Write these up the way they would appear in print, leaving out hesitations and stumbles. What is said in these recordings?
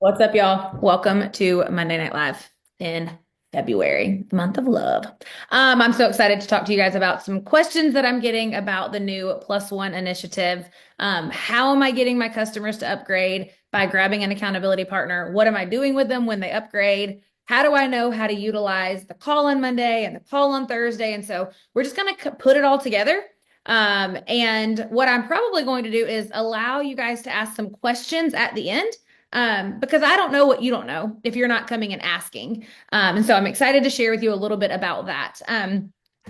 What's up, y'all? Welcome to Monday Night Live in February, the month of love. I'm so excited to talk to you guys about some questions that I'm getting about the new Plus One initiative. How am I getting my customers to upgrade by grabbing an accountability partner? What am I doing with them when they upgrade? How do I know how to utilize the call on Monday and the call on Thursday? And so we're just going to put it all together. And what I'm probably going to do is allow you guys to ask some questions at the end, because I don't know what you don't know if you're not coming and asking. And so I'm excited to share with you a little bit about that.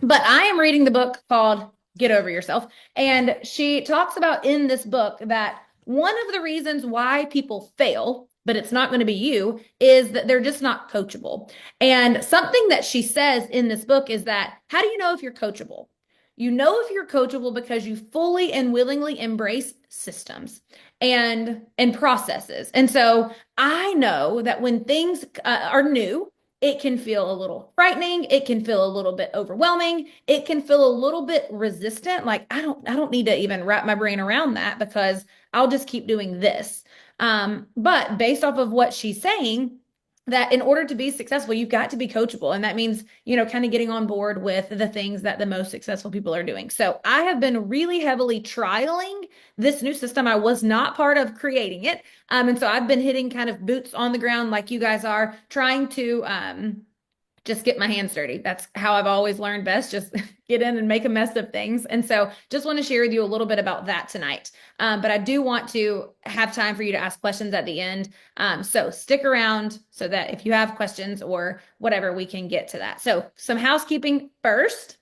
But I am reading the book called Get Over Yourself. And she talks about in this book that one of the reasons why people fail, but it's not going to be you, is that they're just not coachable. And something that she says in this book is that, how do you know if you're coachable? You know if you're coachable because you fully and willingly embrace systems and processes. And so I know that when things are new, it can feel a little frightening, it can feel a little bit overwhelming, it can feel a little bit resistant, like I don't need to even wrap my brain around that because I'll just keep doing this. But based off of what she's saying, that in order to be successful, you've got to be coachable. And that means, kind of getting on board with the things that the most successful people are doing. So I have been really heavily trialing this new system. I was not part of creating it. And so I've been hitting kind of boots on the ground like you guys are, trying to just get my hands dirty. That's how I've always learned best. Just get in and make a mess of things. And so just want to share with you a little bit about that tonight. But I do want to have time for you to ask questions at the end. So stick around so that if you have questions or whatever, we can get to that. So some housekeeping first.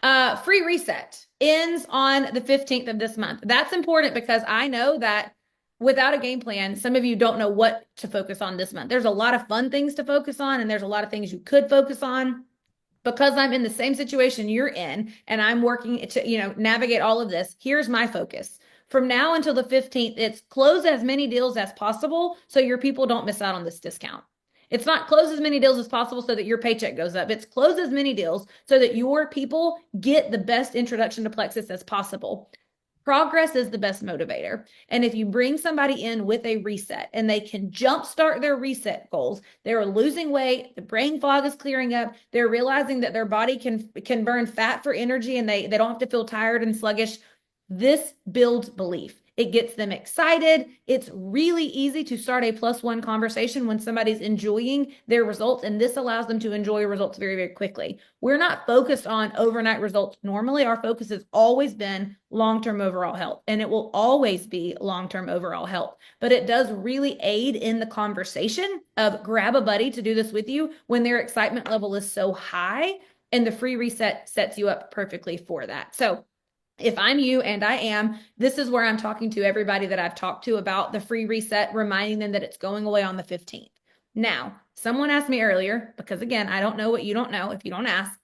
Free reset ends on the 15th of this month. That's important because I know that without a game plan, some of you don't know what to focus on this month. There's a lot of fun things to focus on, and there's a lot of things you could focus on. Because I'm in the same situation you're in, and I'm working to, navigate all of this, here's my focus. From now until the 15th, it's close as many deals as possible so your people don't miss out on this discount. It's not close as many deals as possible so that your paycheck goes up. It's close as many deals so that your people get the best introduction to Plexus as possible. Progress is the best motivator. And if you bring somebody in with a reset and they can jumpstart their reset goals, they're losing weight, the brain fog is clearing up, they're realizing that their body can burn fat for energy and they don't have to feel tired and sluggish. This builds belief. It gets them excited. It's really easy to start a +1 conversation when somebody's enjoying their results, and this allows them to enjoy results very, very quickly. We're not focused on overnight results. Normally, our focus has always been long-term overall health, and it will always be long-term overall health. But it does really aid in the conversation of grab a buddy to do this with you when their excitement level is so high, and the free reset sets you up perfectly for that. So if I'm you, and I am, this is where I'm talking to everybody that I've talked to about the free reset, reminding them that it's going away on the 15th. Now, someone asked me earlier, because again, I don't know what you don't know if you don't ask,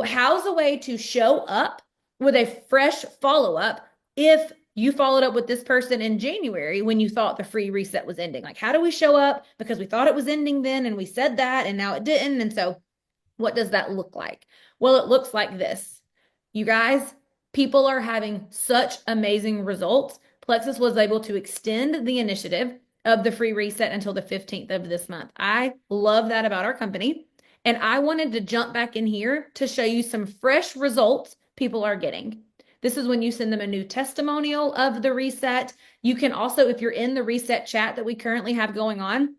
how's a way to show up with a fresh follow-up if you followed up with this person in January when you thought the free reset was ending? Like, how do we show up because we thought it was ending then and we said that and now it didn't? And so what does that look like? Well, it looks like this. You guys, people are having such amazing results. Plexus was able to extend the initiative of the free reset until the 15th of this month. I love that about our company. And I wanted to jump back in here to show you some fresh results people are getting. This is when you send them a new testimonial of the reset. You can also, if you're in the reset chat that we currently have going on,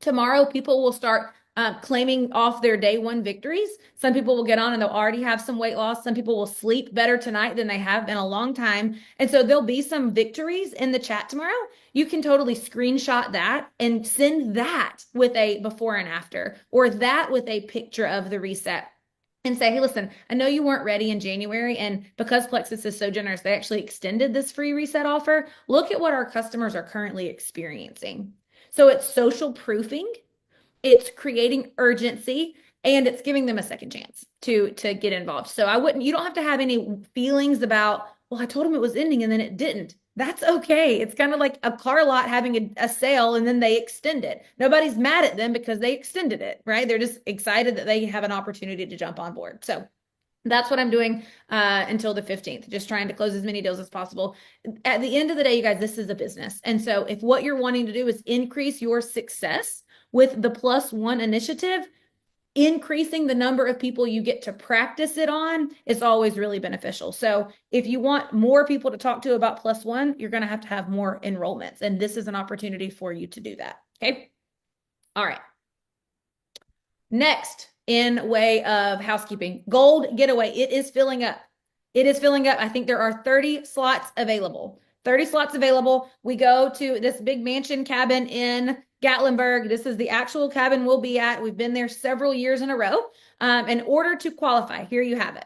tomorrow people will start claiming off their day one victories. Some people will get on and they'll already have some weight loss. Some people will sleep better tonight than they have in a long time. And so there'll be some victories in the chat tomorrow. You can totally screenshot that and send that with a before and after, or that with a picture of the reset. And say, hey, listen, I know you weren't ready in January, and because Plexus is so generous, they actually extended this free reset offer. Look at what our customers are currently experiencing. So it's social proofing, it's creating urgency, and it's giving them a second chance to get involved. So you don't have to have any feelings about, well, I told them it was ending and then it didn't. That's okay. It's kind of like a car lot having a sale and then they extend it. Nobody's mad at them because they extended it, right? They're just excited that they have an opportunity to jump on board. So That's what I'm doing until the 15th, just trying to close as many deals as possible. At the end of the day, you guys, this is a business. And so if what you're wanting to do is increase your success with the +1 initiative, increasing the number of people you get to practice it on is always really beneficial. So if you want more people to talk to about +1, you're going to have more enrollments. And this is an opportunity for you to do that. Okay. All right. Next, in way of housekeeping, Gold Getaway. It is filling up. It is filling up. I think there are 30 slots available. 30 slots available. We go to this big mansion cabin in Gatlinburg. This is the actual cabin we'll be at. We've been there several years in a row. In order to qualify, here you have it.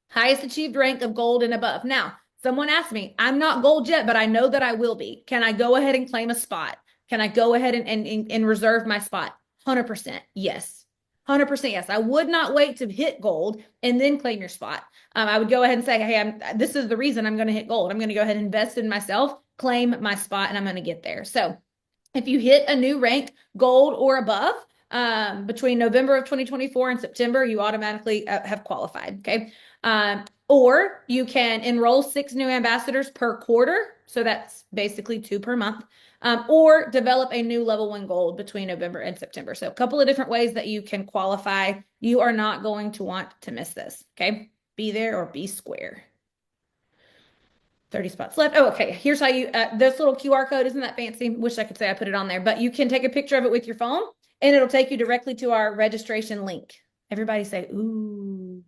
Highest achieved rank of gold and above. Now, someone asked me, I'm not gold yet, but I know that I will be. Can I go ahead and claim a spot? Can I go ahead and reserve my spot? 100% yes. 100% yes. I would not wait to hit gold and then claim your spot. I would go ahead and say, hey, this is the reason I'm going to hit gold. I'm going to go ahead and invest in myself, claim my spot, and I'm going to get there. So if you hit a new rank, gold or above, between November of 2024 and September, you automatically have qualified. Okay. Or you can enroll 6 new ambassadors per quarter. So that's basically 2 per month. Or develop a new level 1 gold between November and September. So a couple of different ways that you can qualify. You are not going to want to miss this. Okay. Be there or be square. 30 spots left. Oh, okay. Here's how you, this little QR code, isn't that fancy? Wish I could say I put it on there, but you can take a picture of it with your phone and it'll take you directly to our registration link. Everybody say, ooh,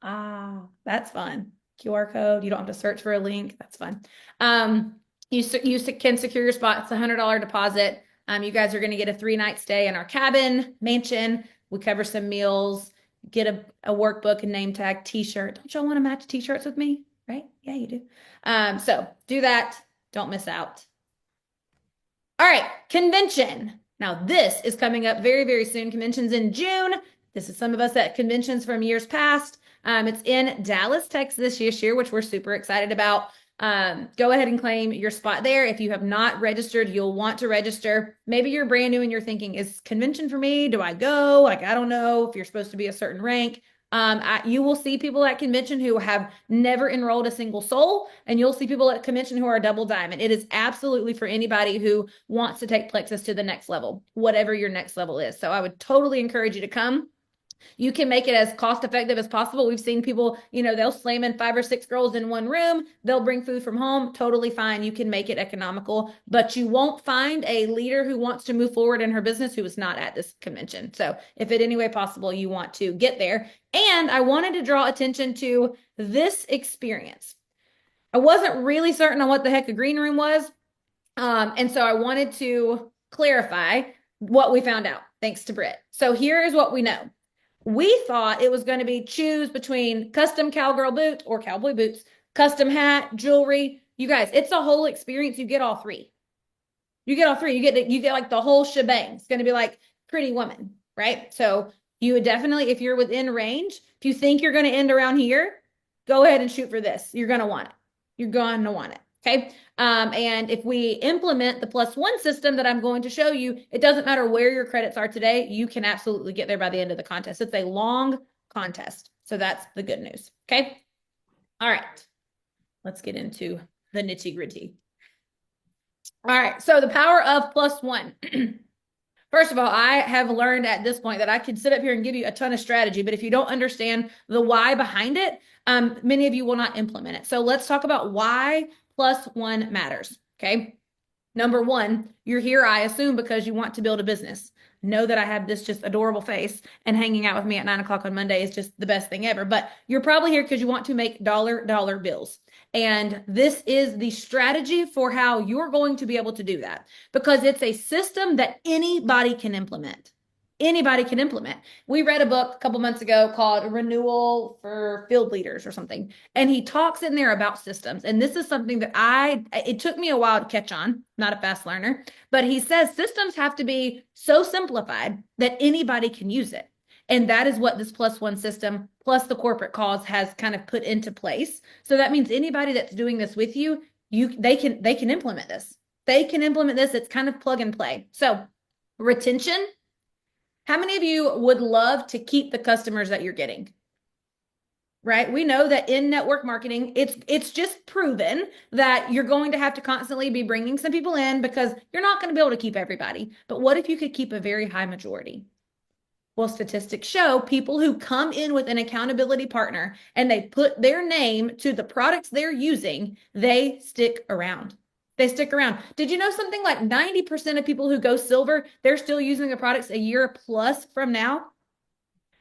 that's fun. QR code. You don't have to search for a link. That's fun. You can secure your spot. It's a $100 deposit. You guys are going to get a 3-night stay in our cabin, mansion. We cover some meals, get a workbook, a name tag, t-shirt. Don't y'all want to match t-shirts with me? Right? Yeah, you do. So do that. Don't miss out. All right, convention. Now this is coming up very, very soon. Convention's in June. This is some of us at conventions from years past. It's in Dallas, Texas this year, which we're super excited about. Go ahead and claim your spot there. If you have not registered, you'll want to register. Maybe you're brand new and you're thinking, is convention for me? Do I go? Like, I don't know if you're supposed to be a certain rank. You will see people at convention who have never enrolled a single soul, and you'll see people at convention who are double diamond. It is absolutely for anybody who wants to take Plexus to the next level, whatever your next level is. So I would totally encourage you to come. You can make it as cost effective as possible. We've seen people, they'll slam in 5 or 6 girls in one room. They'll bring food from home. Totally fine. You can make it economical, but you won't find a leader who wants to move forward in her business who is not at this convention. So if in any way possible, you want to get there. And I wanted to draw attention to this experience. I wasn't really certain on what the heck a green room was. And so I wanted to clarify what we found out, thanks to Britt. So here is what we know. We thought it was going to be choose between custom cowgirl boots or cowboy boots, custom hat, jewelry. You guys, it's a whole experience. You get all 3. You get all 3. You get like the whole shebang. It's going to be like Pretty Woman, right? So you would definitely, if you're within range, if you think you're going to end around here, go ahead and shoot for this. You're going to want it. You're going to want it. Okay. And if we implement the +1 system that I'm going to show you, it doesn't matter where your credits are today. You can absolutely get there by the end of the contest. It's a long contest. So that's the good news. Okay. All right. Let's get into the nitty gritty. All right. So the power of +1. First of all, I have learned at this point that I can sit up here and give you a ton of strategy, but if you don't understand the why behind it, many of you will not implement it. So let's talk about why +1 matters. Okay. Number 1, you're here, I assume, because you want to build a business. Know that I have this just adorable face, and hanging out with me at 9 o'clock on Monday is just the best thing ever. But you're probably here because you want to make dollar bills. And this is the strategy for how you're going to be able to do that, because it's a system that anybody can implement. Anybody can implement. We read a book a couple months ago called Renewal for Field Leaders or something. And he talks in there about systems. And this is something that it took me a while to catch on, not a fast learner, but he says systems have to be so simplified that anybody can use it. And that is what this +1 system plus the corporate cause has kind of put into place. So that means anybody that's doing this with you, they can implement this. They can implement this. It's kind of plug and play. So retention. How many of you would love to keep the customers that you're getting? right? We know that in network marketing, it's just proven that you're going to have to constantly be bringing some people in because you're not going to be able to keep everybody. But what if you could keep a very high majority? Well, statistics show people who come in with an accountability partner and they put their name to the products they're using, they stick around. They stick around. Did you know something like 90% of people who go silver, they're still using the products a year plus from now?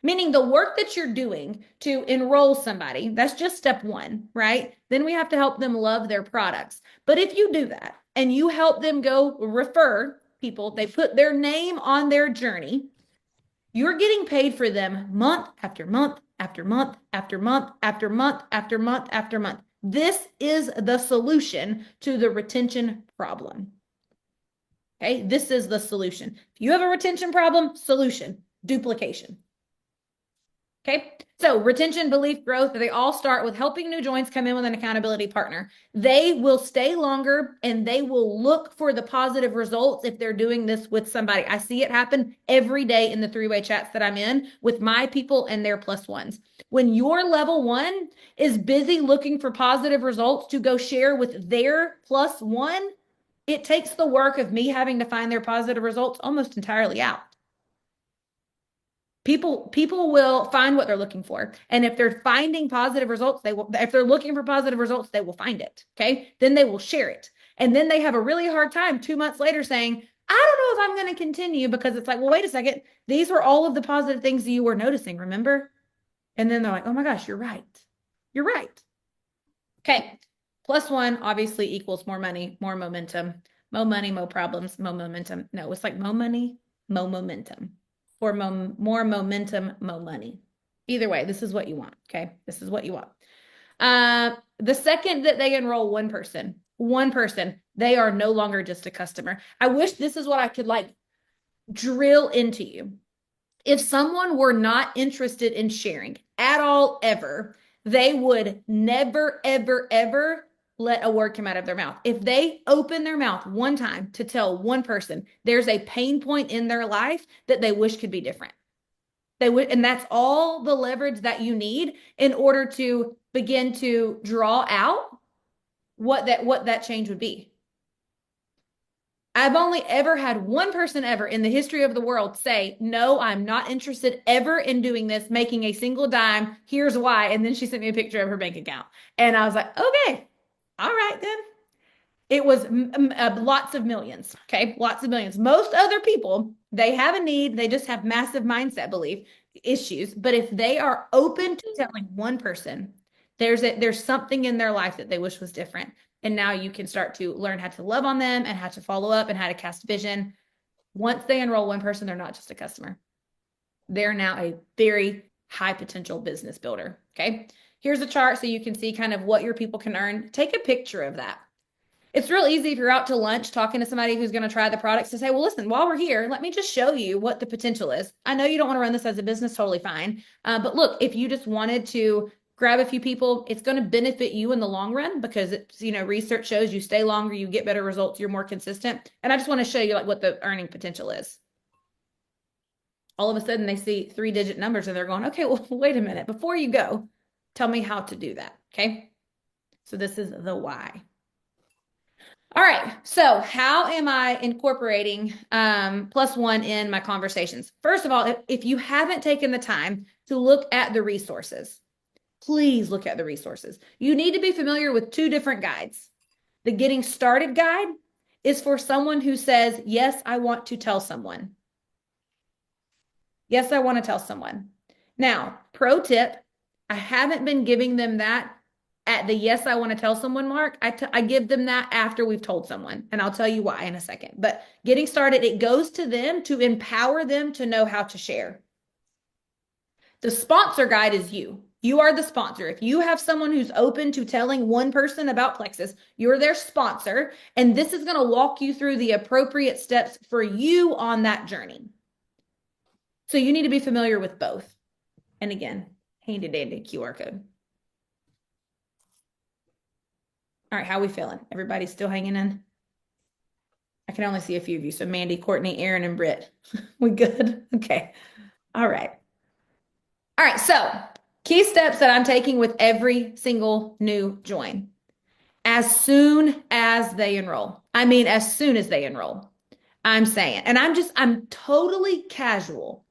Meaning the work that you're doing to enroll somebody, that's just step one, right? Then we have to help them love their products. But if you do that and you help them go refer people, they put their name on their journey, you're getting paid for them month after month after month after month after month after month after month. This is the solution to the retention problem. Okay, this is the solution. If you have a retention problem, solution, duplication. Okay, so retention, belief, growth, they all start with helping new joins come in with an accountability partner. They will stay longer and they will look for the positive results if they're doing this with somebody. I see it happen every day in the three-way chats that I'm in with my people and their plus ones. When your level one is busy looking for positive results to go share with their plus one, it takes the work of me having to find their positive results almost entirely out. People will find what they're looking for. And if they're finding positive results, if they're looking for positive results, they will find it. Okay. Then they will share it. And then they have a really hard time 2 months later saying, I don't know if I'm going to continue because it's like, well, wait a second. These were all of the positive things that you were noticing, remember? And then they're like, oh my gosh, you're right. You're right. Okay. Plus one obviously equals more money, more momentum, more money, more problems, more momentum. No, it's like more money, more momentum. Or more momentum, more money. Either way, this is what you want. Okay. This is what you want. The second that they enroll one person, they are no longer just a customer. I wish this is what I could like drill into you. If someone were not interested in sharing at all, ever, they would never, ever, ever let a word come out of their mouth. If they open their mouth one time to tell one person there's a pain point in their life that they wish could be different, they would, and that's all the leverage that you need in order to begin to draw out what that change would be. I've only ever had one person ever in the history of the world say, no, I'm not interested ever in doing this, making a single dime. Here's why. And then she sent me a picture of her bank account. And I was like, okay, all right then. It was lots of millions. Okay. Lots of millions. Most other people, they have a need. They just have massive mindset belief issues. But if they are open to telling one person, there's something in their life that they wish was different. And now you can start to learn how to love on them and how to follow up and how to cast vision. Once they enroll one person, they're not just a customer. They're now a very high potential business builder. Okay. Here's a chart so you can see kind of what your people can earn. Take a picture of that. It's real easy if you're out to lunch talking to somebody who's going to try the products to say, well, listen, while we're here, let me just show you what the potential is. I know you don't want to run this as a business, totally fine. But look, if you just wanted to grab a few people, it's going to benefit you in the long run because it's, research shows you stay longer, you get better results, you're more consistent. And I just want to show you like what the earning potential is. All of a sudden they see 3-digit numbers and they're going, okay, well, wait a minute. Before you go, tell me how to do that. Okay. So this is the why. All right. So how am I incorporating plus one in my conversations? First of all, if you haven't taken the time to look at the resources, please look at the resources. You need to be familiar with 2 different guides. The Getting Started guide is for someone who says, yes, I want to tell someone. Yes, I want to tell someone. Now, pro tip, I haven't been giving them that at the yes, I want to tell someone mark. I give them that after we've told someone, and I'll tell you why in a second. But Getting Started, it goes to them to empower them to know how to share. The sponsor guide is you. You are the sponsor. If you have someone who's open to telling one person about Plexus, you're their sponsor, and this is going to walk you through the appropriate steps for you on that journey. So you need to be familiar with both. And again, handy dandy QR code. All right, how are we feeling? Everybody still hanging in? I can only see a few of you. So Mandy, Courtney, Aaron, and Britt. We good? Okay. All right. All right. So Key steps that I'm taking with every single new join. As soon as they enroll. I mean, as soon as they enroll. I'm saying, and I'm totally casual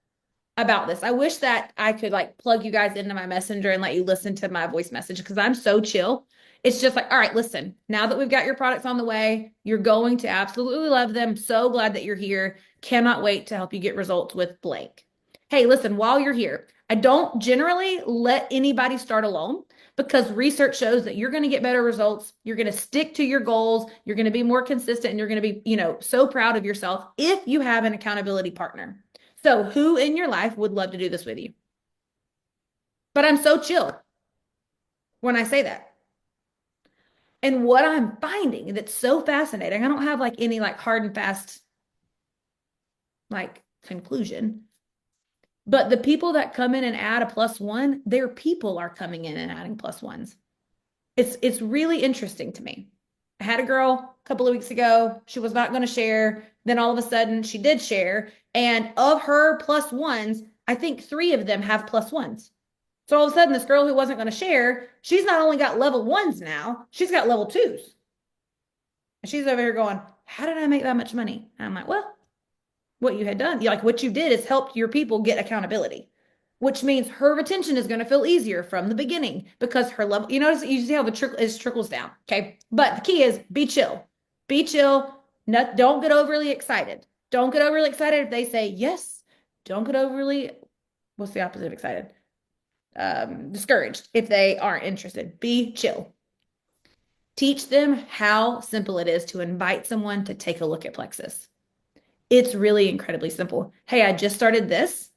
about this. I wish that I could like plug you guys into my messenger and let you listen to my voice message because I'm so chill. It's just like, all right, listen, now that we've got your products on the way, you're going to absolutely love them. So glad that you're here. Cannot wait to help you get results with blank. Hey, listen, while you're here, I don't generally let anybody start alone because research shows that you're going to get better results. You're going to stick to your goals. You're going to be more consistent and you're going to be, so proud of yourself if you have an accountability partner. So, who in your life would love to do this with you? But I'm so chill when I say that. And what I'm finding that's so fascinating, I don't have like any like hard and fast like conclusion, but the people that come in and add a +1, their people are coming in and adding +1s. It's really interesting to me. I had a girl a couple of weeks ago. She was not going to share. Then all of a sudden she did share. And of her +1s, I think 3 of them have +1s. So all of a sudden, this girl who wasn't going to share, she's not only got level 1s now, she's got level 2s. And she's over here going, how did I make that much money? And I'm like, well, what you had done, like what you did is helped your people get accountability, which means her retention is going to feel easier from the beginning because her level, you see how the trickles down. Okay. But the key is be chill. Be chill. No, don't get overly excited. Don't get overly excited if they say yes. Don't get overly, what's the opposite of excited? Discouraged if they aren't interested. Be chill. Teach them how simple it is to invite someone to take a look at Plexus. It's really incredibly simple. Hey, I just started this.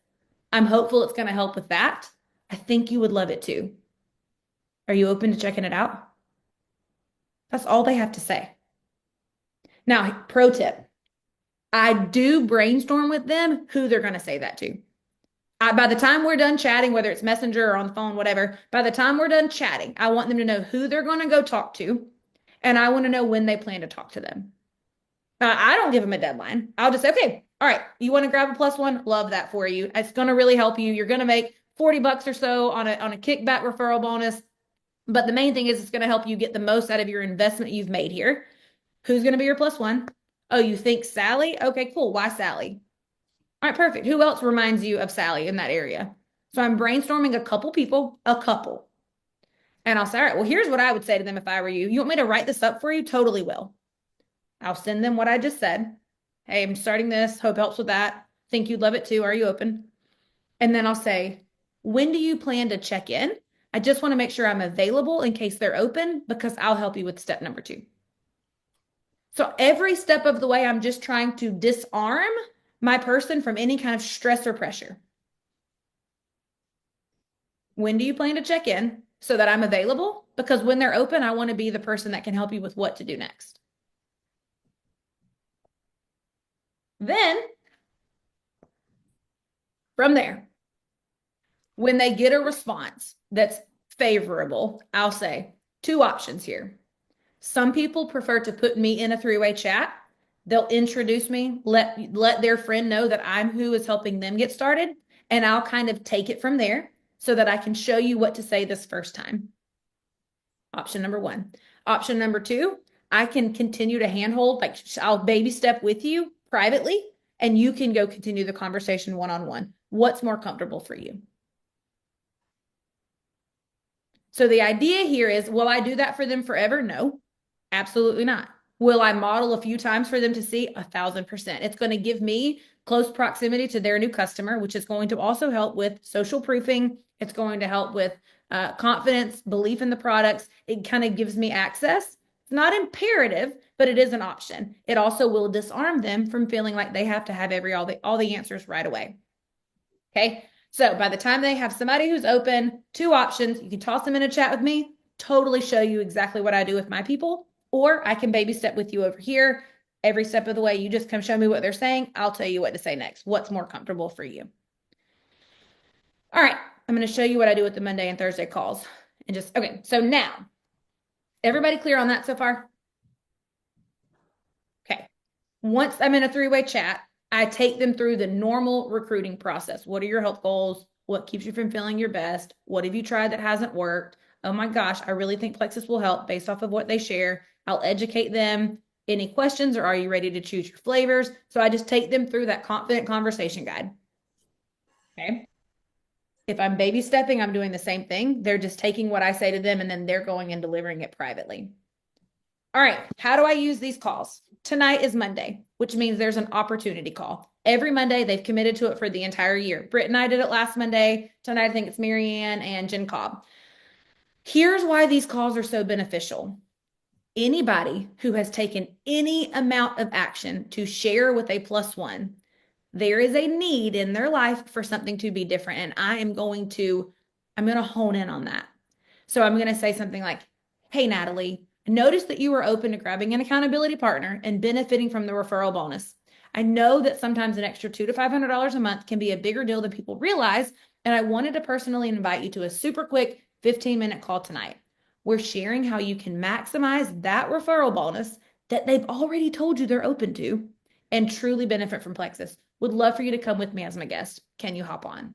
I'm hopeful it's going to help with that. I think you would love it too. Are you open to checking it out? That's all they have to say. Now, pro tip. I do brainstorm with them who they're going to say that to. By the time we're done chatting, whether it's messenger or on the phone, whatever, by the time we're done chatting, I want them to know who they're going to go talk to. And I want to know when they plan to talk to them. I don't give them a deadline. I'll just say, okay, all right, you want to grab a +1? Love that for you. It's going to really help you. You're going to make 40 bucks or so on a kickback referral bonus. But the main thing is it's going to help you get the most out of your investment you've made here. Who's going to be your +1? Oh, you think Sally? Okay, cool. Why Sally? All right, perfect. Who else reminds you of Sally in that area? So I'm brainstorming a couple people, a couple. And I'll say, all right, well, here's what I would say to them if I were you. You want me to write this up for you? Totally will. I'll send them what I just said. Hey, I'm starting this. Hope helps with that. Think you'd love it too. Are you open? And then I'll say, when do you plan to check in? I just want to make sure I'm available in case they're open because I'll help you with step number 2. So every step of the way, I'm just trying to disarm my person from any kind of stress or pressure. When do you plan to check in so that I'm available? Because when they're open, I want to be the person that can help you with what to do next. Then, from there, when they get a response that's favorable, I'll say 2 options here. Some people prefer to put me in a 3-way chat. They'll introduce me, let their friend know that I'm who is helping them get started, and I'll kind of take it from there so that I can show you what to say this first time. Option number 1. Option number 2, I can continue to handhold, like I'll baby step with you privately, and you can go continue the conversation one-on-one. What's more comfortable for you? So the idea here is, will I do that for them forever? No, absolutely not. Will I model a few times for them to see? 1,000%. It's going to give me close proximity to their new customer, which is going to also help with social proofing. It's going to help with confidence, belief in the products. It kind of gives me access. It's not imperative, but it is an option. It also will disarm them from feeling like they have to have all the answers right away. Okay. So by the time they have somebody who's open, 2 options, you can toss them in a chat with me, totally show you exactly what I do with my people, or I can baby step with you over here. Every step of the way, you just come show me what they're saying. I'll tell you what to say next. What's more comfortable for you? All right. I'm going to show you what I do with the Monday and Thursday calls. Okay. So now, everybody clear on that so far? Okay. Once I'm in a 3-way chat, I take them through the normal recruiting process. What are your health goals? What keeps you from feeling your best? What have you tried that hasn't worked? Oh my gosh, I really think Plexus will help based off of what they share. I'll educate them. Any questions, or are you ready to choose your flavors? So I just take them through that confident conversation guide. Okay. If I'm baby stepping, I'm doing the same thing. They're just taking what I say to them and then they're going and delivering it privately. All right. How do I use these calls? Tonight is Monday, which means there's an opportunity call. Every Monday, they've committed to it for the entire year. Britt and I did it last Monday. Tonight, I think it's Marianne and Jen Cobb. Here's why these calls are so beneficial. Anybody who has taken any amount of action to share with a plus one, there is a need in their life for something to be different. And I'm going to hone in on that. So I'm going to say something like, hey, Natalie, notice that you were open to grabbing an accountability partner and benefiting from the referral bonus. I know that sometimes an extra $200 to $500 a month can be a bigger deal than people realize. And I wanted to personally invite you to a super quick 15-minute call tonight. We're sharing how you can maximize that referral bonus that they've already told you they're open to and truly benefit from Plexus. Would love for you to come with me as my guest. Can you hop on?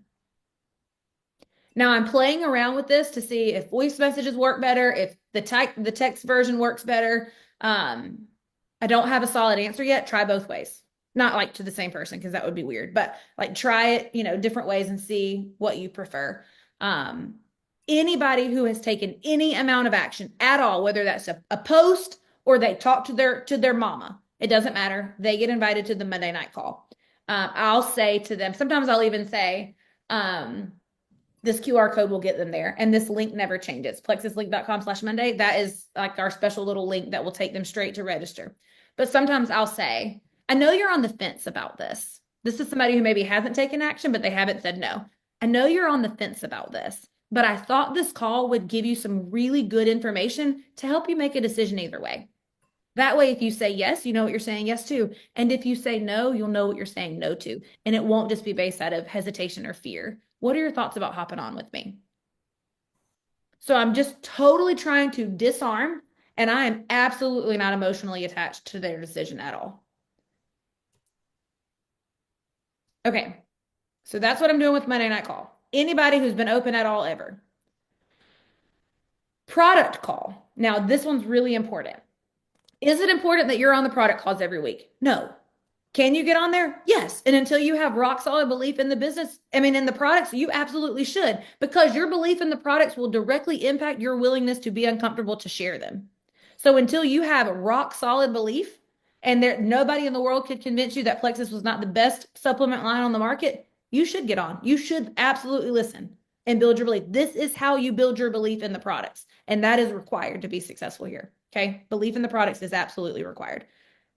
Now I'm playing around with this to see if voice messages work better, if the text version works better. I don't have a solid answer yet. Try both ways. Not like to the same person because that would be weird, but like try it, different ways and see what you prefer. Anybody who has taken any amount of action at all, whether that's a post or they talk to their mama, it doesn't matter. They get invited to the Monday night call. I'll say to them, sometimes I'll even say, this QR code will get them there. And this link never changes. Plexuslink.com/Monday. That is like our special little link that will take them straight to register. But sometimes I'll say, I know you're on the fence about this. This is somebody who maybe hasn't taken action, but they haven't said no. I know you're on the fence about this, but I thought this call would give you some really good information to help you make a decision either way. That way, if you say yes, you know what you're saying yes to. And if you say no, you'll know what you're saying no to. And it won't just be based out of hesitation or fear. What are your thoughts about hopping on with me? So I'm just totally trying to disarm, and I am absolutely not emotionally attached to their decision at all. Okay, so that's what I'm doing with Monday Night Call. Anybody who's been open at all ever. Product call. Now, this one's really important. Is it important that you're on the product calls every week? No. Can you get on there? Yes. And until you have rock solid belief in the business, in the products, you absolutely should, because your belief in the products will directly impact your willingness to be uncomfortable to share them. So until you have rock solid belief and nobody in the world could convince you that Plexus was not the best supplement line on the market, you should get on. You should absolutely listen and build your belief. This is how you build your belief in the products. And that is required to be successful here. Okay. Belief in the products is absolutely required.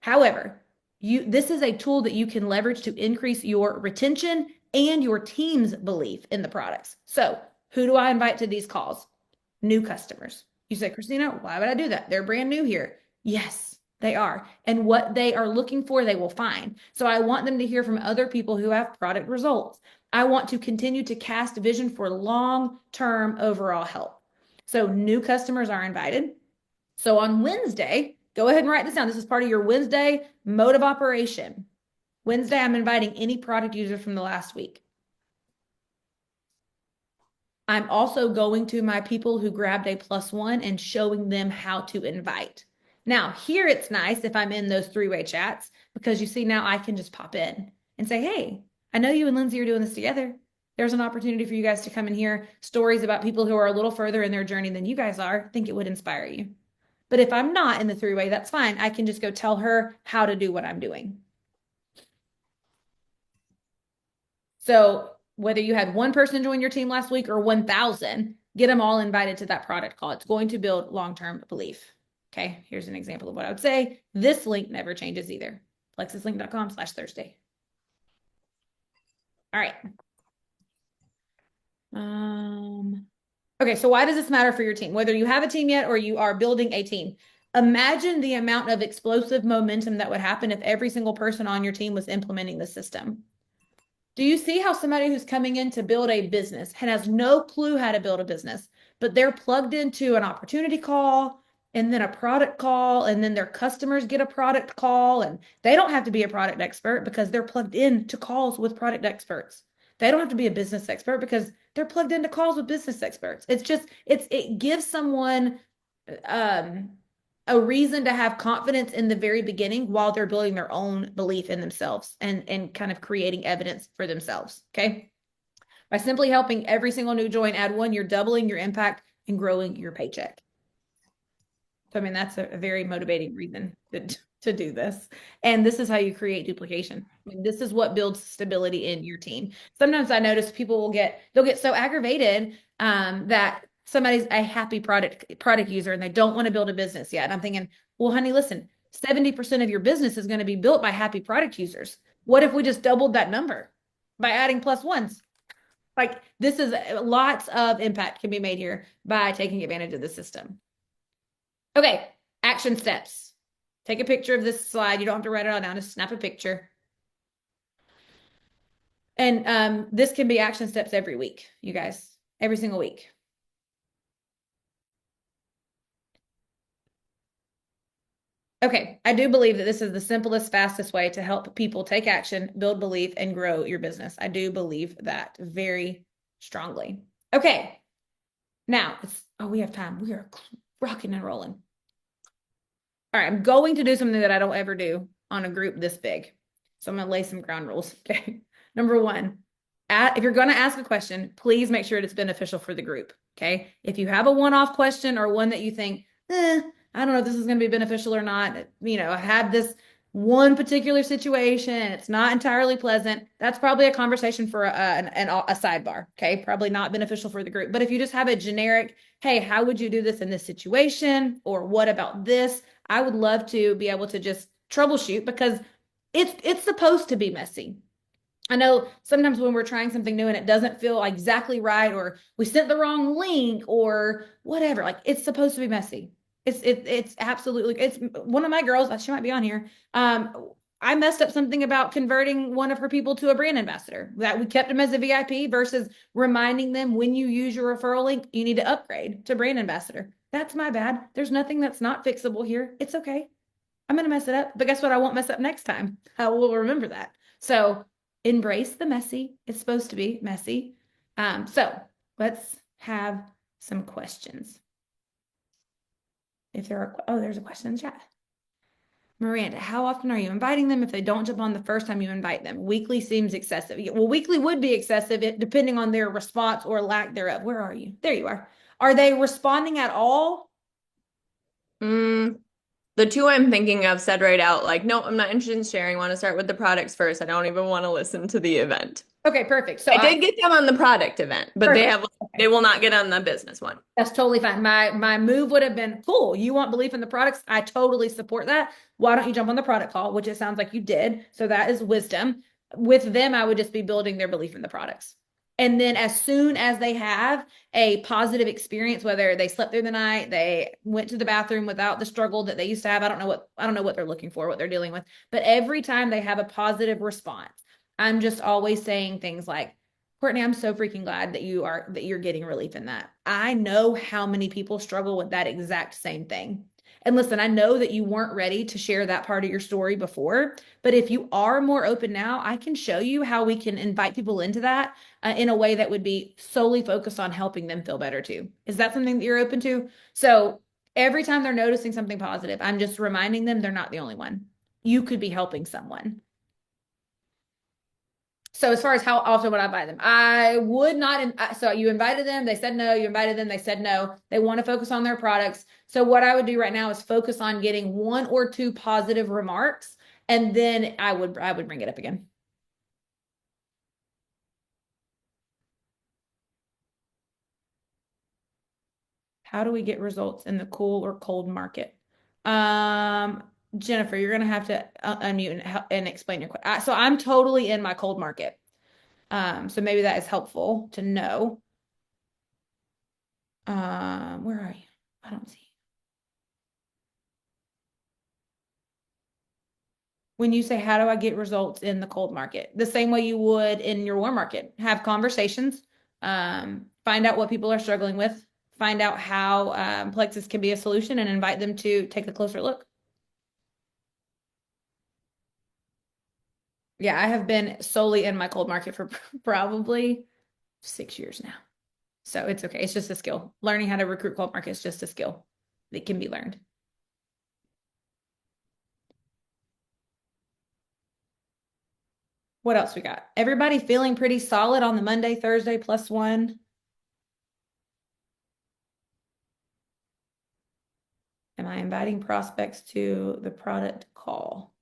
However, this is a tool that you can leverage to increase your retention and your team's belief in the products. So who do I invite to these calls? New customers. You say, Christina, why would I do that? They're brand new here. Yes, they are. And what they are looking for, they will find. So I want them to hear from other people who have product results. I want to continue to cast vision for long-term overall health. So new customers are invited. So on Wednesday, go ahead and write this down. This is part of your Wednesday mode of operation. Wednesday, I'm inviting any product user from the last week. I'm also going to my people who grabbed a +1 and showing them how to invite. Now, here it's nice if I'm in those three-way chats, because you see now I can just pop in and say, hey, I know you and Lindsay are doing this together. There's an opportunity for you guys to come and hear stories about people who are a little further in their journey than you guys are. I think it would inspire you. But if I'm not in the three-way, that's fine. I can just go tell her how to do what I'm doing. So whether you had one person join your team last week or 1,000, get them all invited to that product call. It's going to build long-term belief. Okay, here's an example of what I would say. This link never changes either. Plexuslink.com/Thursday. All right. Okay, so why does this matter for your team? Whether you have a team yet or you are building a team, imagine the amount of explosive momentum that would happen if every single person on your team was implementing the system. Do you see how somebody who's coming in to build a business and has no clue how to build a business, but they're plugged into an opportunity call and then a product call, and then their customers get a product call, and they don't have to be a product expert because they're plugged in to calls with product experts. They don't have to be a business expert because they're plugged into calls with business experts. It gives someone um, a reason to have confidence in the very beginning while they're building their own belief in themselves and kind of creating evidence for themselves. Okay. By simply helping every single new join add one, you're doubling your impact and growing your paycheck. So, I mean, that's a very motivating reason to do this. And this is how you create duplication. I mean, this is what builds stability in your team. Sometimes I notice people they'll get so aggravated that somebody's a happy product user and they don't want to build a business yet. And I'm thinking, well, honey, listen, 70% of your business is going to be built by happy product users. What if we just doubled that number by adding plus ones? Like this is lots of impact can be made here by taking advantage of the system. Okay, action steps. Take a picture of this slide. You don't have to write it all down. Just snap a picture. And this can be action steps every week, you guys, every single week. Okay, I do believe that this is the simplest, fastest way to help people take action, build belief, and grow your business. I do believe that very strongly. Okay, now we have time. We are rocking and rolling. All right, I'm going to do something that I don't ever do on a group this big. So I'm going to lay some ground rules. Okay. Number one, if you're going to ask a question, please make sure it's beneficial for the group. Okay. If you have a one-off question or one that you think, I don't know if this is going to be beneficial or not, I had this one particular situation, it's not entirely pleasant, that's probably a conversation for a sidebar. Okay. Probably not beneficial for the group. But if you just have a generic, hey, how would you do this in this situation? Or what about this? I would love to be able to just troubleshoot because it's supposed to be messy. I know sometimes when we're trying something new and it doesn't feel exactly right, or we sent the wrong link or whatever, like it's supposed to be messy. It's absolutely, it's one of my girls, she might be on here. I messed up something about converting one of her people to a brand ambassador, that we kept them as a VIP versus reminding them when you use your referral link, you need to upgrade to brand ambassador. That's my bad. There's nothing that's not fixable here. It's okay. I'm going to mess it up, but guess what? I won't mess up next time. I will remember that. So embrace the messy. It's supposed to be messy. So let's have some questions. If there are, there's a question in the chat. Miranda, how often are you inviting them? If they don't jump on the first time you invite them, weekly seems excessive. Well, weekly would be excessive depending on their response or lack thereof. Where are you? There you are. Are they responding at all? The two I'm thinking of said right out, like, no, I'm not interested in sharing. I want to start with the products first. I don't even want to listen to the event. Okay, perfect. So I did get them on the product event, but they will not get on the business one. That's totally fine. My move would have been, cool. You want belief in the products? I totally support that. Why don't you jump on the product call, which it sounds like you did. So that is wisdom. With them, I would just be building their belief in the products. And then as soon as they have a positive experience, whether they slept through the night, they went to the bathroom without the struggle that they used to have, I don't know what they're looking for, what they're dealing with. But every time they have a positive response, I'm just always saying things like, Courtney, I'm so freaking glad that you're getting relief in that. I know how many people struggle with that exact same thing. And listen, I know that you weren't ready to share that part of your story before, but if you are more open now, I can show you how we can invite people into that in a way that would be solely focused on helping them feel better too. Is that something that you're open to? So every time they're noticing something positive, I'm just reminding them they're not the only one. You could be helping someone. So as far as how often would I invite them, I would not. So you invited them, they said no. You invited them, they said no. They want to focus on their products. So what I would do right now is focus on getting one or two positive remarks, and then I would bring it up again. How do we get results in the cool or cold market? Jennifer, you're gonna have to unmute and explain your question. So I'm totally in my cold market. So maybe that is helpful to know. Where are you? I don't see. When you say, how do I get results in the cold market? The same way you would in your warm market. Have conversations, find out what people are struggling with, find out how Plexus can be a solution, and invite them to take a closer look. Yeah, I have been solely in my cold market for probably 6 years now. So it's okay. It's just a skill. Learning how to recruit cold market is just a skill that can be learned. What else we got? Everybody feeling pretty solid on the Monday, Thursday +1. Am I inviting prospects to the product call?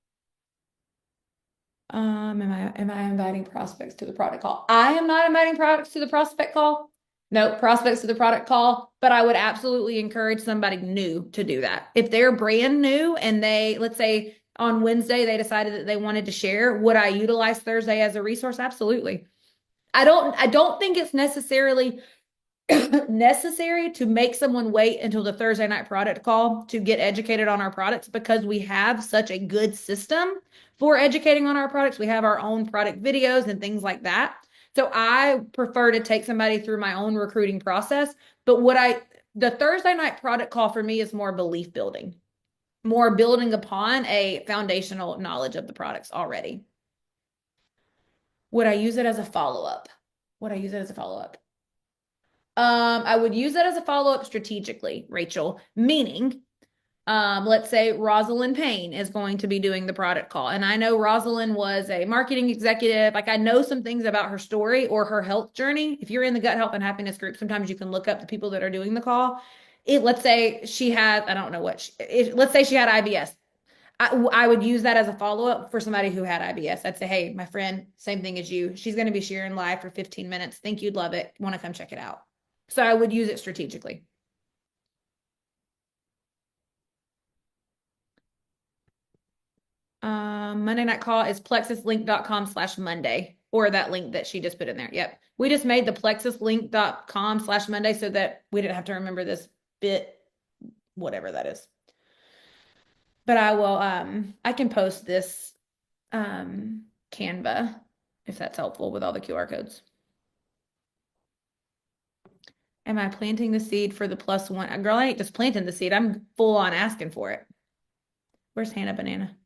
Am I inviting prospects to the product call? I am not inviting products to the prospect call. No, prospects to the product call, but I would absolutely encourage somebody new to do that. If they're brand new and let's say on Wednesday, they decided that they wanted to share, would I utilize Thursday as a resource? Absolutely. I don't think it's necessarily necessary to make someone wait until the Thursday night product call to get educated on our products because we have such a good system for educating on our products. We have our own product videos and things like that. So I prefer to take somebody through my own recruiting process. But the Thursday night product call for me is more belief building, more building upon a foundational knowledge of the products already. Would I use it as a follow up? Would I use it as a follow up? I would use that as a follow-up strategically, Rachel, meaning, let's say Rosalind Payne is going to be doing the product call. And I know Rosalind was a marketing executive. Like I know some things about her story or her health journey. If you're in the gut health and happiness group, sometimes you can look up the people that are doing the call. Let's say she had, I don't know let's say she had IBS. I would use that as a follow-up for somebody who had IBS. I'd say, hey, my friend, same thing as you. She's going to be sharing live for 15 minutes. Think you'd love it. Want to come check it out. So I would use it strategically. Monday night call is plexuslink.com/Monday or that link that she just put in there. Yep. We just made the plexuslink.com/Monday so that we didn't have to remember this bit, whatever that is. But I can post this Canva if that's helpful with all the QR codes. Am I planting the seed for the +1? Girl, I ain't just planting the seed. I'm full on asking for it. Where's Hannah Banana?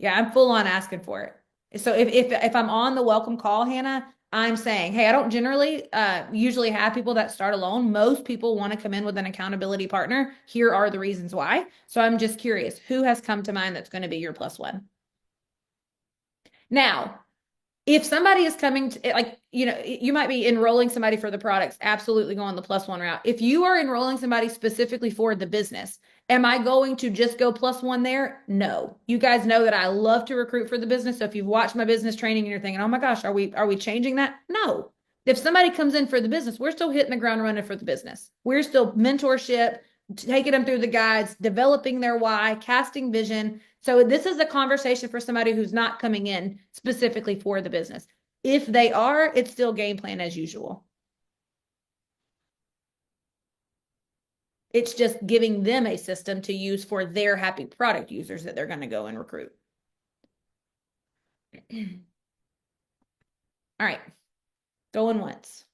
Yeah, I'm full on asking for it. So if I'm on the welcome call, Hannah, I'm saying, hey, I don't generally usually have people that start alone. Most people want to come in with an accountability partner. Here are the reasons why. So I'm just curious, who has come to mind that's going to be your +1? Now, if somebody is coming to like, you might be enrolling somebody for the products, absolutely go on the +1 route. If you are enrolling somebody specifically for the business, am I going to just go +1 there? No. You guys know that I love to recruit for the business. So if you've watched my business training and you're thinking, oh my gosh, are we changing that? No. If somebody comes in for the business, we're still hitting the ground running for the business. We're still mentorship, taking them through the guides, developing their why, casting vision. So this is a conversation for somebody who's not coming in specifically for the business. If they are, it's still game plan as usual. It's just giving them a system to use for their happy product users that they're going to go and recruit. All right. Going once.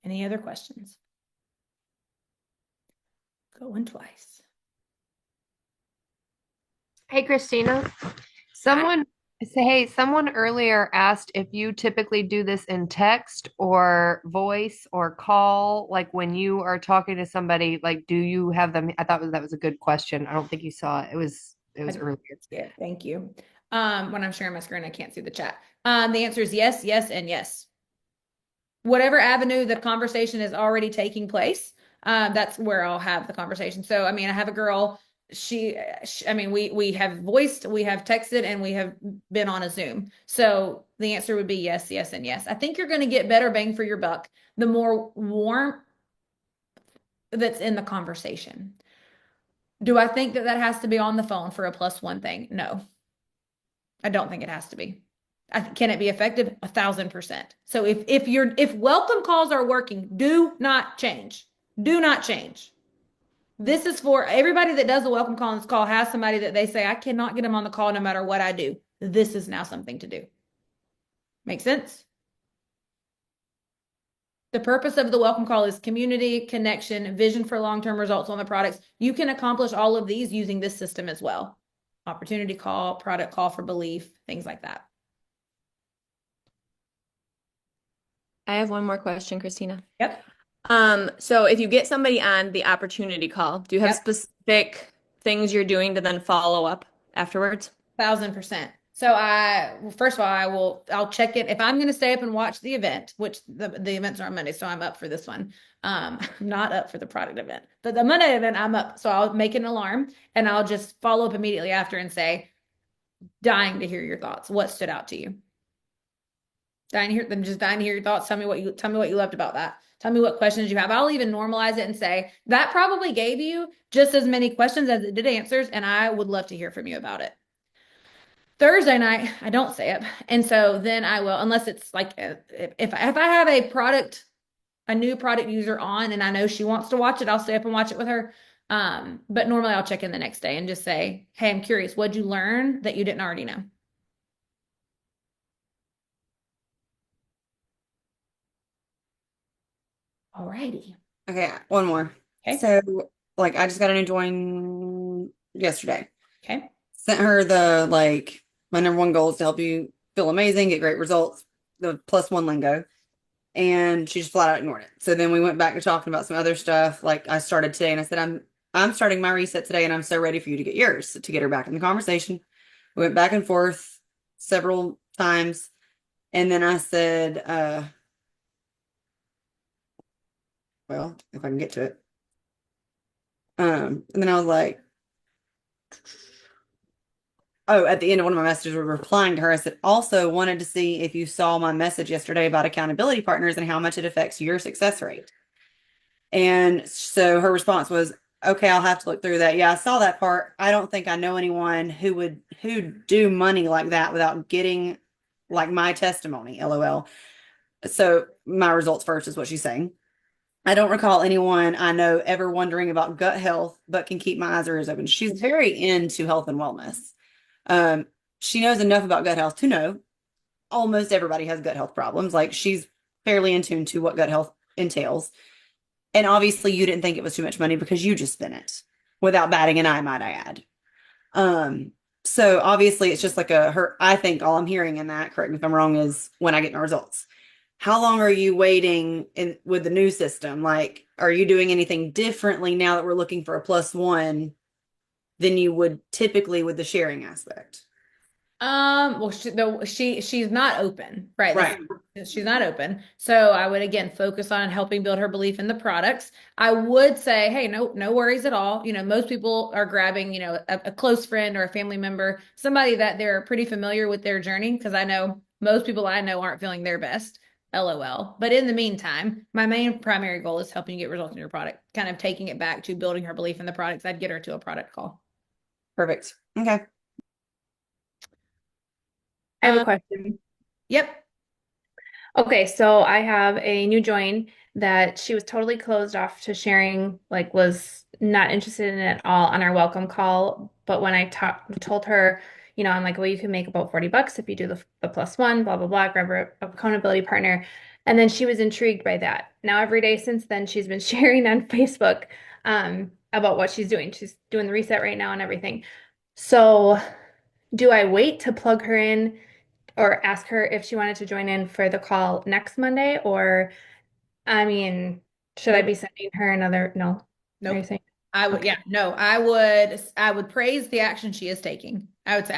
Any other questions? Going twice. Hey, Christina. Someone earlier asked if you typically do this in text or voice or call, like when you are talking to somebody, like do you have them? I thought that was a good question. I don't think you saw it. It was earlier. Yeah, thank you. When I'm sharing my screen, I can't see the chat. The answer is yes, yes, and yes. Whatever avenue the conversation is already taking place, that's where I'll have the conversation. So, I mean, I have a girl, I mean, we have voiced, we have texted, and we have been on a Zoom. So the answer would be yes, yes, and yes. I think you're going to get better bang for your buck the more warm that's in the conversation. Do I think that has to be on the phone for a +1 thing? No, I don't think it has to be. Can it be effective? 1,000%. So if welcome calls are working, do not change. Do not change. This is for everybody that does a welcome call. On this call has somebody that they say, I cannot get them on the call no matter what I do. This is now something to do. Make sense? The purpose of the welcome call is community, connection, vision for long-term results on the products. You can accomplish all of these using this system as well. opportunity call, product call for belief, things like that. I have one more question, Christina. Yep. So if you get somebody on the opportunity call, do you have Yep. specific things you're doing to then follow up afterwards? 1,000%. So first of all, I'll check it. If I'm going to stay up and watch the event, which the events are on Monday, so I'm up for this one. I'm not up for the product event, but the Monday event I'm up. So I'll make an alarm and I'll just follow up immediately after and say, dying to hear your thoughts. What stood out to you? Just dying to hear your thoughts. Tell me what you loved about that. Tell me what questions you have. I'll even normalize it and say that probably gave you just as many questions as it did answers, and I would love to hear from you about it. Thursday night, I don't say it. And so then I will, unless it's like if I have a new product user on and I know she wants to watch it, I'll stay up and watch it with her. But normally I'll check in the next day and just say, hey, I'm curious, what'd you learn that you didn't already know? Alrighty. Okay, one more. Okay. So, like, I just got a new join yesterday. Okay. Sent her the my number one goal is to help you feel amazing, get great results, the +1 lingo, and she just flat out ignored it. So then we went back to talking about some other stuff. Like I started today, and I said I'm starting my reset today, and I'm so ready for you to get yours to get her back in the conversation. We went back and forth several times, and then I said, well, if I can get to it. And then I was like, oh, at the end of one of my messages, we're replying to her. I said, also wanted to see if you saw my message yesterday about accountability partners and how much it affects your success rate. And so her response was, okay, I'll have to look through that. Yeah, I saw that part. I don't think I know anyone who do money like that without getting like my testimony, LOL. So my results first is what she's saying. I don't recall anyone I know ever wondering about gut health, but can keep my eyes or ears open. She's very into health and wellness. She knows enough about gut health to know almost everybody has gut health problems. Like she's fairly in tune to what gut health entails. And obviously you didn't think it was too much money because you just spent it without batting an eye, might I add. So obviously it's just like I think all I'm hearing in that, correct me if I'm wrong, is when I get my results. How long are you waiting with the new system? Like, are you doing anything differently now that we're looking for a +1 than you would typically with the sharing aspect? Well, she's not open, right? Right. She's not open. So I would again focus on helping build her belief in the products. I would say, hey, no worries at all. Most people are grabbing, a close friend or a family member, somebody that they're pretty familiar with their journey, because I know most people I know aren't feeling their best. LOL. But in the meantime, my main primary goal is helping you get results in your product, kind of taking it back to building her belief in the products. I'd get her to a product call. Perfect. Okay. I have a question. Yep. Okay, so I have a new join that she was totally closed off to sharing, like was not interested in it at all on our welcome call. But when I told her, I'm like, well, you can make about $40 if you do the +1, blah, blah, blah, grab her accountability partner. And then she was intrigued by that. Now, every day since then, she's been sharing on Facebook about what she's doing. She's doing the reset right now and everything. So do I wait to plug her in or ask her if she wanted to join in for the call next Monday? Or, I mean, should I be sending her another? No. Are you Nope. saying? I would, Okay. yeah, no, I would praise the action she is taking. I would say,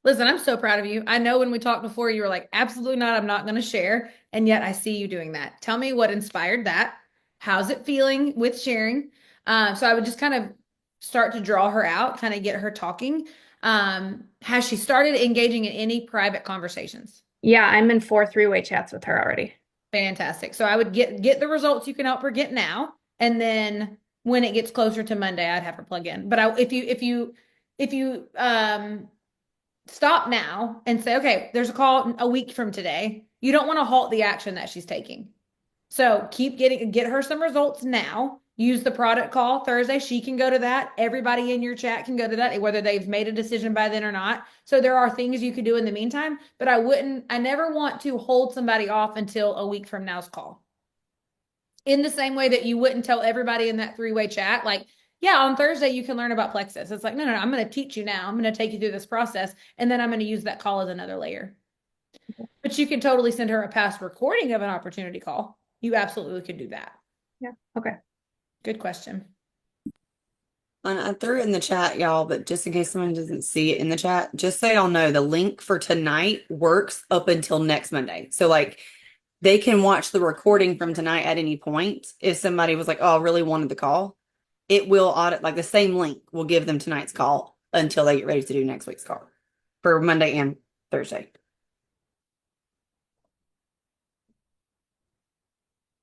listen, I'm so proud of you. I know when we talked before, you were like, absolutely not, I'm not going to share. And yet I see you doing that. Tell me what inspired that. How's it feeling with sharing? So I would just kind of start to draw her out, kind of get her talking. Has she started engaging in any private conversations? Yeah, I'm in 4 three-way chats with her already. Fantastic. So I would get the results you can help her get now, and then when it gets closer to Monday, I'd have her plug in. But if you stop now and say, okay, there's a call a week from today, you don't want to halt the action that she's taking. So get her some results now. Use the product call Thursday. She can go to that. Everybody in your chat can go to that, whether they've made a decision by then or not. So there are things you could do in the meantime, but I never want to hold somebody off until a week from now's call. In the same way that you wouldn't tell everybody in that three-way chat, like, yeah, on Thursday you can learn about Plexus. It's like, no, I'm going to teach you now. I'm going to take you through this process, and then I'm going to use that call as another layer. But you can totally send her a past recording of an opportunity call. You absolutely could do that. Yeah. Okay. Good question. And I threw it in the chat, y'all, but just in case someone doesn't see it in the chat, just so y'all know, the link for tonight works up until next Monday. So like they can watch the recording from tonight at any point. If somebody was like, oh, I really wanted the call, it will audit, like the same link will give them tonight's call until they get ready to do next week's call for Monday and Thursday.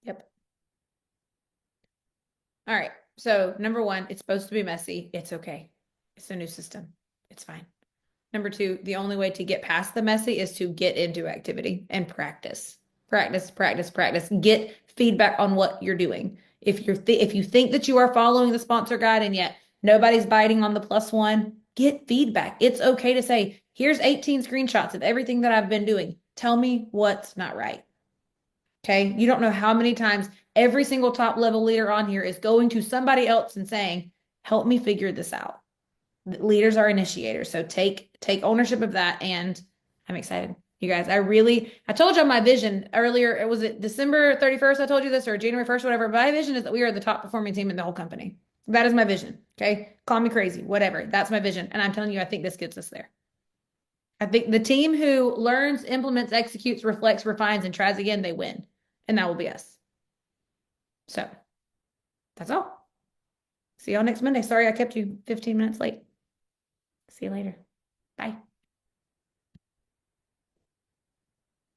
Yep. All right. So number one, it's supposed to be messy. It's okay. It's a new system. It's fine. Number two, the only way to get past the messy is to get into activity and practice. Practice, practice, practice. Get feedback on what you're doing. If if you think that you are following the sponsor guide and yet nobody's biting on the +1, get feedback. It's okay to say, here's 18 screenshots of everything that I've been doing. Tell me what's not right. Okay. You don't know how many times every single top level leader on here is going to somebody else and saying, help me figure this out. Leaders are initiators. So take ownership of that. And I'm excited. You guys, I told you my vision earlier. It was it December 31st. I told you this, or January 1st, whatever. My vision is that we are the top performing team in the whole company. That is my vision. Okay. Call me crazy, whatever. That's my vision. And I'm telling you, I think this gets us there. I think the team who learns, implements, executes, reflects, refines, and tries again, they win. And that will be us. So that's all. See y'all next Monday. Sorry I kept you 15 minutes late. See you later. Bye.